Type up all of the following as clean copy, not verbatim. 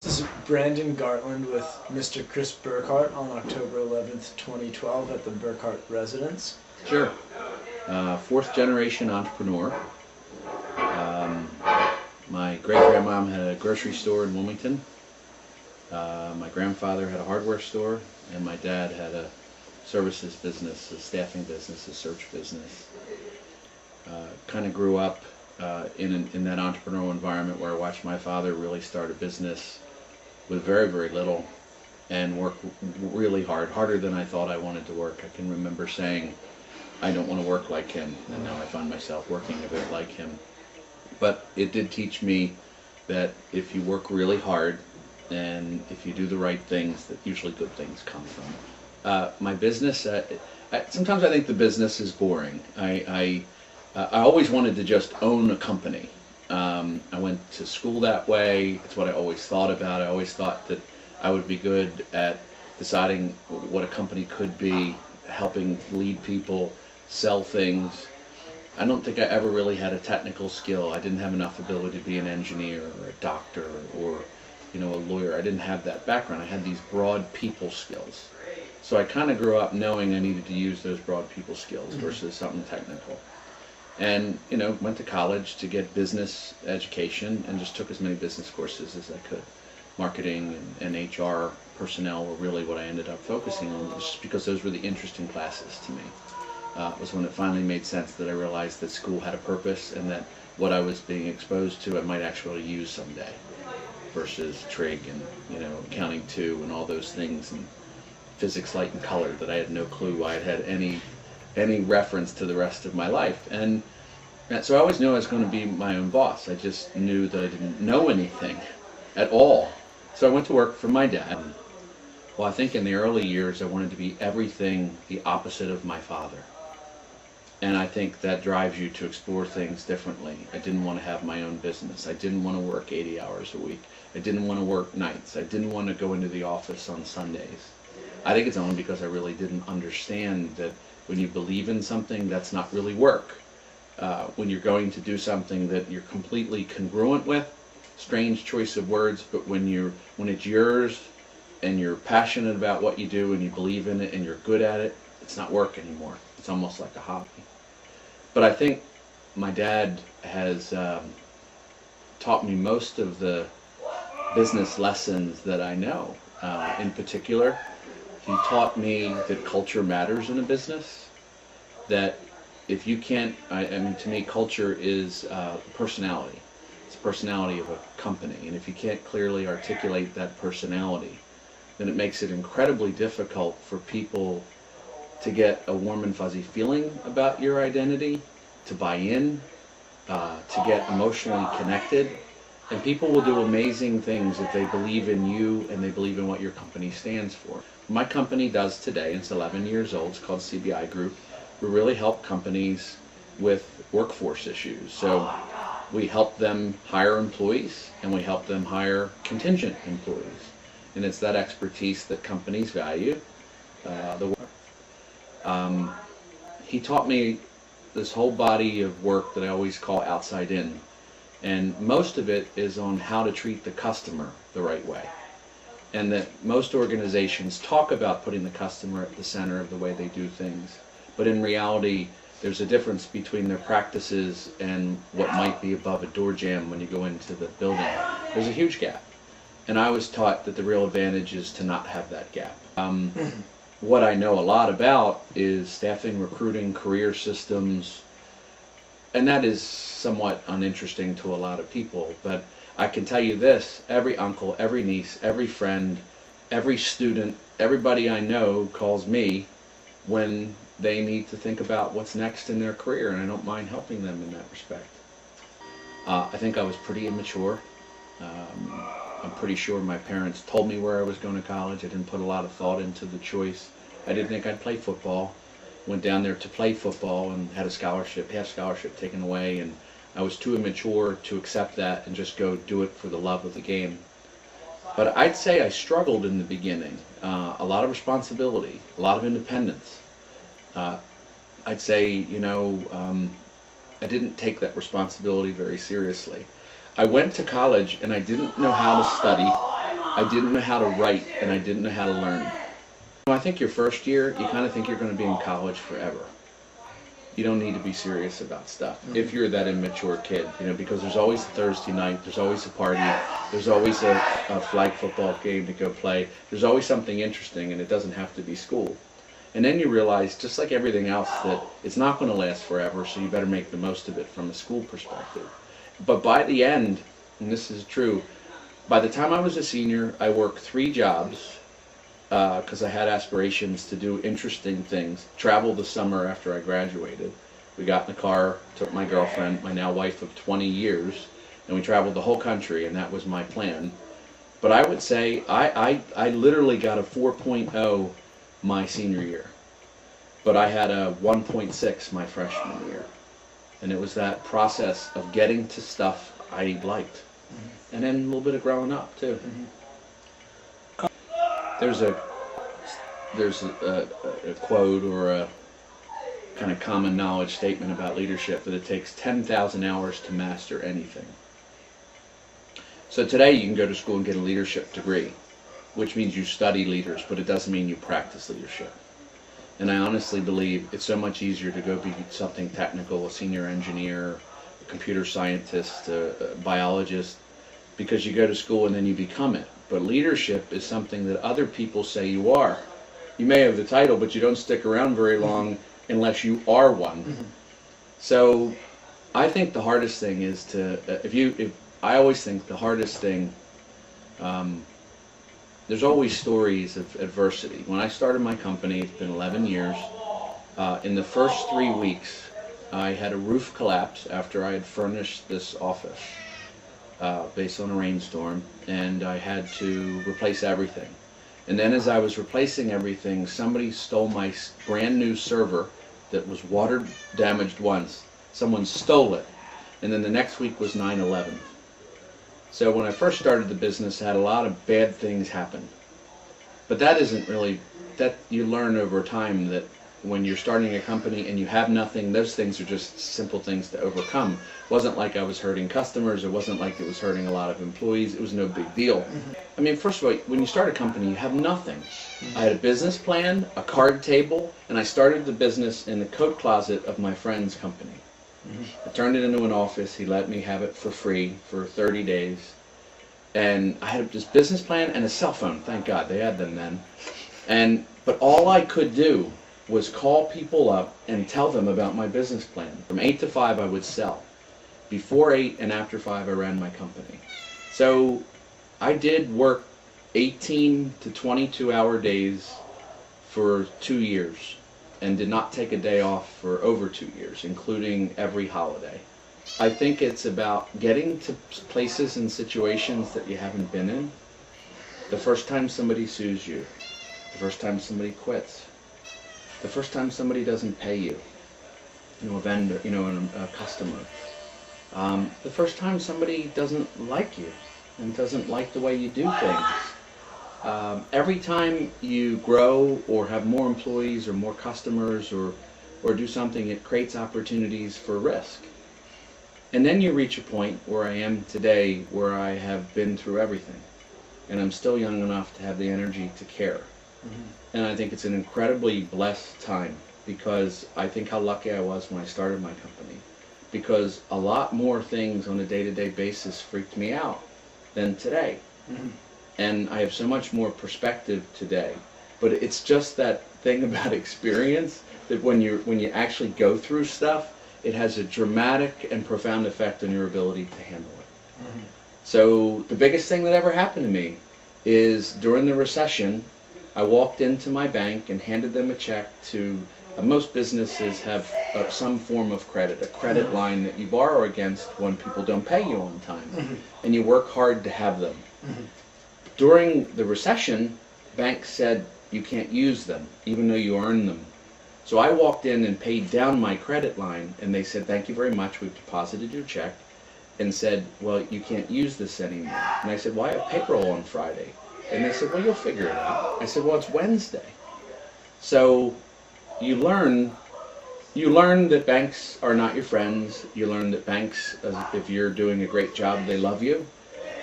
This is Brandon Gartland with Mr. Chris Burkhart on October 11th, 2012 at the Burkhart residence. Sure. Fourth generation entrepreneur. My great-grandmom had a grocery store in Wilmington. My grandfather had a hardware store, and my dad had a services business, a staffing business, a search business. Kind of grew up in that entrepreneurial environment where I watched my father really start a business with very, very little and work really hard, harder than I thought I wanted to work. I can remember saying, I don't want to work like him, and now I find myself working a bit like him. But it did teach me that if you work really hard and if you do the right things, that usually good things come from. My business, sometimes I think the business is boring. I always wanted to just own a company. I went to school that way. It's what I always thought about. I always thought that I would be good at deciding what a company could be, helping lead people, sell things. I don't think I ever really had a technical skill. I didn't have enough ability to be an engineer or a doctor or, a lawyer. I didn't have that background. I had these broad people skills. So I kind of grew up knowing I needed to use those broad people skills versus something technical. And, went to college to get business education and just took as many business courses as I could. Marketing and HR personnel were really what I ended up focusing on, just because those were the interesting classes to me. It was when it finally made sense that I realized that school had a purpose and that what I was being exposed to I might actually use someday, versus trig and, accounting 2 and all those things, and physics, light and color that I had no clue why it had any reference to the rest of my life. And so I always knew I was going to be my own boss. I just knew that I didn't know anything at all. So I went to work for my dad. Well, I think in the early years I wanted to be everything the opposite of my father. And I think that drives you to explore things differently. I didn't want to have my own business. I didn't want to work 80 hours a week. I didn't want to work nights. I didn't want to go into the office on Sundays. I think it's only because I really didn't understand that when you believe in something, that's not really work. When you're going to do something that you're completely congruent with, strange choice of words, but when it's yours and you're passionate about what you do and you believe in it and you're good at it, it's not work anymore. It's almost like a hobby. But I think my dad has taught me most of the business lessons that I know. In particular, he taught me that culture matters in a business, that if you can't, to me, culture is personality. It's the personality of a company, and if you can't clearly articulate that personality, then it makes it incredibly difficult for people to get a warm and fuzzy feeling about your identity, to buy in, to get emotionally connected. And people will do amazing things if they believe in you and they believe in what your company stands for. My company does today, it's 11 years old, it's called CBI Group. We really help companies with workforce issues. So we help them hire employees and we help them hire contingent employees. And it's that expertise that companies value. He taught me this whole body of work that I always call outside in. And most of it is on how to treat the customer the right way. And that most organizations talk about putting the customer at the center of the way they do things. But in reality, there's a difference between their practices and what might be above a door jamb when you go into the building. There's a huge gap. And I was taught that the real advantage is to not have that gap. What I know a lot about is staffing, recruiting, career systems, and that is somewhat uninteresting to a lot of people, but I can tell you this: every uncle, every niece, every friend, every student, everybody I know calls me when they need to think about what's next in their career, and I don't mind helping them in that respect. I think I was pretty immature. I'm pretty sure my parents told me where I was going to college. I didn't put a lot of thought into the choice. I didn't think I'd play football. Went down there to play football and had a scholarship, half scholarship taken away, and I was too immature to accept that and just go do it for the love of the game. But I'd say I struggled in the beginning. A lot of responsibility, a lot of independence. I'd say, I didn't take that responsibility very seriously. I went to college and I didn't know how to study. I didn't know how to write, and I didn't know how to learn. I think your first year, you kind of think you're going to be in college forever. You don't need to be serious about stuff if you're that immature kid, you know, because there's always a Thursday night, there's always a party, there's always a flag football game to go play, there's always something interesting, and it doesn't have to be school. And then you realize, just like everything else, that it's not going to last forever, so you better make the most of it from a school perspective. But by the end, and this is true, by the time I was a senior, I worked 3 jobs, because I had aspirations to do interesting things. Traveled the summer after I graduated. We got in the car, took my girlfriend, my now wife of 20 years, and we traveled the whole country, and that was my plan. But I would say I literally got a 4.0 my senior year, but I had a 1.6 my freshman year. And it was that process of getting to stuff I liked. And then a little bit of growing up, too. There's a quote or a kind of common knowledge statement about leadership that it takes 10,000 hours to master anything. So today you can go to school and get a leadership degree, which means you study leaders, but it doesn't mean you practice leadership. And I honestly believe it's so much easier to go be something technical, a senior engineer, a computer scientist, a biologist, because you go to school and then you become it. But leadership is something that other people say you are. You may have the title, but you don't stick around very long unless you are one. So I think the hardest thing is to, I always think the hardest thing, there's always stories of adversity. When I started my company, it's been 11 years, in the first 3 weeks, I had a roof collapse after I had furnished this office. Based on a rainstorm, and I had to replace everything. And then as I was replacing everything, somebody stole my brand new server that was water damaged once. Someone stole it. And then the next week was 9/11. So when I first started the business, I had a lot of bad things happen. But that isn't really, that you learn over time that when you're starting a company and you have nothing, those things are just simple things to overcome. It wasn't like I was hurting customers. It wasn't like it was hurting a lot of employees. It was no big deal. I mean, first of all, when you start a company, you have nothing. I had a business plan, a card table, and I started the business in the coat closet of my friend's company. I turned it into an office. He let me have it for free for 30 days. And I had this business plan and a cell phone. Thank God, they had them then. But all I could do was call people up and tell them about my business plan. From 8 to 5 I would sell. Before 8 and after 5 I ran my company. So I did work 18 to 22 hour days for 2 years and did not take a day off for over 2 years, including every holiday. I think it's about getting to places and situations that you haven't been in. The first time somebody sues you, the first time somebody quits, the first time somebody doesn't pay you, a vendor, a customer. The first time somebody doesn't like you and doesn't like the way you do things. Every time you grow or have more employees or more customers or do something, it creates opportunities for risk. And then you reach a point where I am today where I have been through everything. And I'm still young enough to have the energy to care. And I think it's an incredibly blessed time, because I think how lucky I was when I started my company. Because a lot more things on a day-to-day basis freaked me out than today. And I have so much more perspective today. But it's just that thing about experience that when you actually go through stuff, it has a dramatic and profound effect on your ability to handle it. So the biggest thing that ever happened to me is during the recession, I walked into my bank and handed them a check to, most businesses have some form of credit, a credit line that you borrow against when people don't pay you on time, and you work hard to have them. During the recession, banks said you can't use them, even though you earn them. So I walked in and paid down my credit line, and they said, thank you very much, we've deposited your check, and said, well, you can't use this anymore. And I said, well, I have payroll on Friday. And they said, well, you'll figure it out. I said, well, it's Wednesday. So you learn that banks are not your friends. You learn that banks, if you're doing a great job, they love you.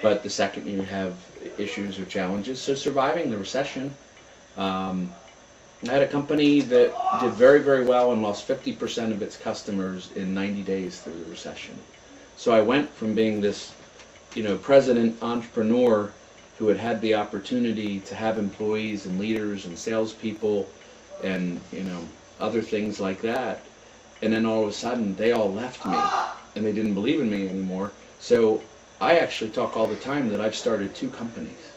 But the second you have issues or challenges. So surviving the recession, I had a company that did very, very well and lost 50% of its customers in 90 days through the recession. So I went from being this, president entrepreneur who had had the opportunity to have employees and leaders and salespeople and, other things like that. And then all of a sudden they all left me and they didn't believe in me anymore. So I actually talk all the time that I've started 2 companies.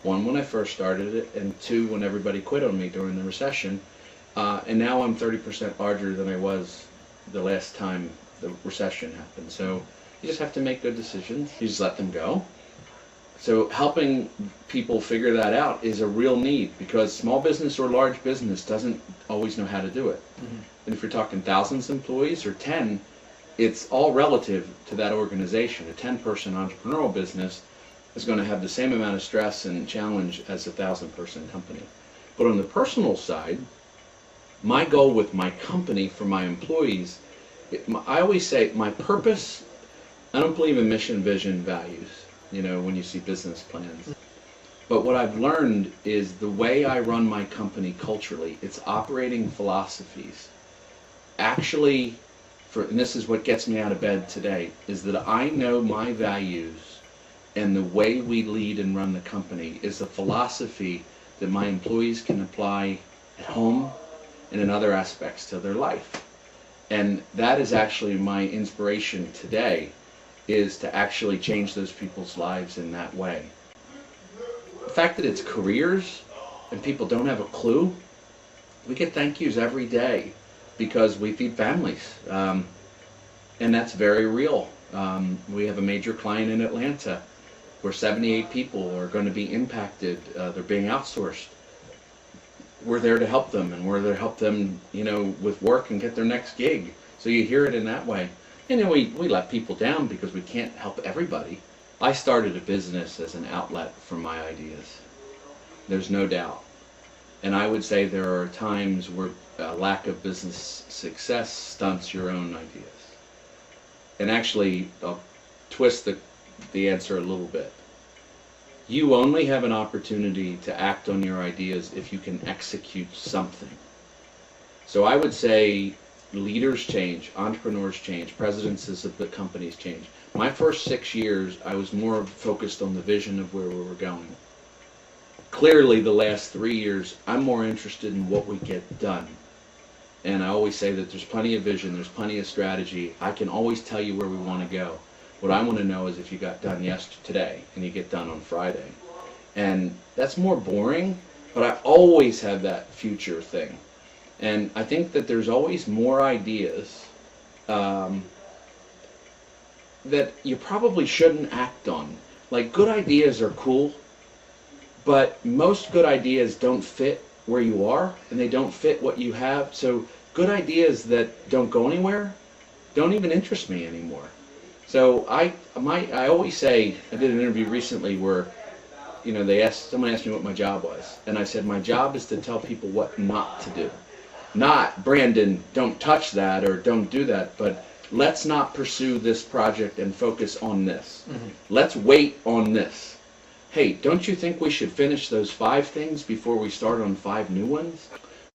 One when I first started it, and 2 when everybody quit on me during the recession. And now I'm 30% larger than I was the last time the recession happened. So you just have to make good decisions. You just let them go. So helping people figure that out is a real need, because small business or large business doesn't always know how to do it. Mm-hmm. And if you're talking thousands of employees or 10, it's all relative to that organization. A 10-person entrepreneurial business is going to have the same amount of stress and challenge as a 1,000-person company. But on the personal side, my goal with my company for my employees, I always say my purpose, I don't believe in mission, vision, values, when you see business plans. But what I've learned is the way I run my company culturally, its operating philosophies, actually, and this is what gets me out of bed today, is that I know my values and the way we lead and run the company is a philosophy that my employees can apply at home and in other aspects to their life. And that is actually my inspiration today, is to actually change those people's lives in that way. The fact that it's careers and people don't have a clue, we get thank yous every day because we feed families. And that's very real. We have a major client in Atlanta where 78 people are going to be impacted. They're being outsourced. We're there to help them, and we're there to help them, with work and get their next gig. So you hear it in that way. And then we let people down because we can't help everybody. I started a business as an outlet for my ideas. There's no doubt. And I would say there are times where lack of business success stunts your own ideas. And actually, I'll twist the answer a little bit. You only have an opportunity to act on your ideas if you can execute something. So I would say leaders change, entrepreneurs change, presidents of the companies change. My first 6 years, I was more focused on the vision of where we were going. Clearly, the last 3 years, I'm more interested in what we get done. And I always say that there's plenty of vision, there's plenty of strategy. I can always tell you where we want to go. What I want to know is if you got done today and you get done on Friday. And that's more boring, but I always have that future thing. And I think that there's always more ideas that you probably shouldn't act on. Like, good ideas are cool, but most good ideas don't fit where you are, and they don't fit what you have. So good ideas that don't go anywhere don't even interest me anymore. So I always say, I did an interview recently where, someone asked me what my job was, and I said my job is to tell people what not to do. Not, Brandon, don't touch that or don't do that, but let's not pursue this project and focus on this. Mm-hmm. Let's wait on this. Hey, don't you think we should finish those 5 things before we start on 5 new ones?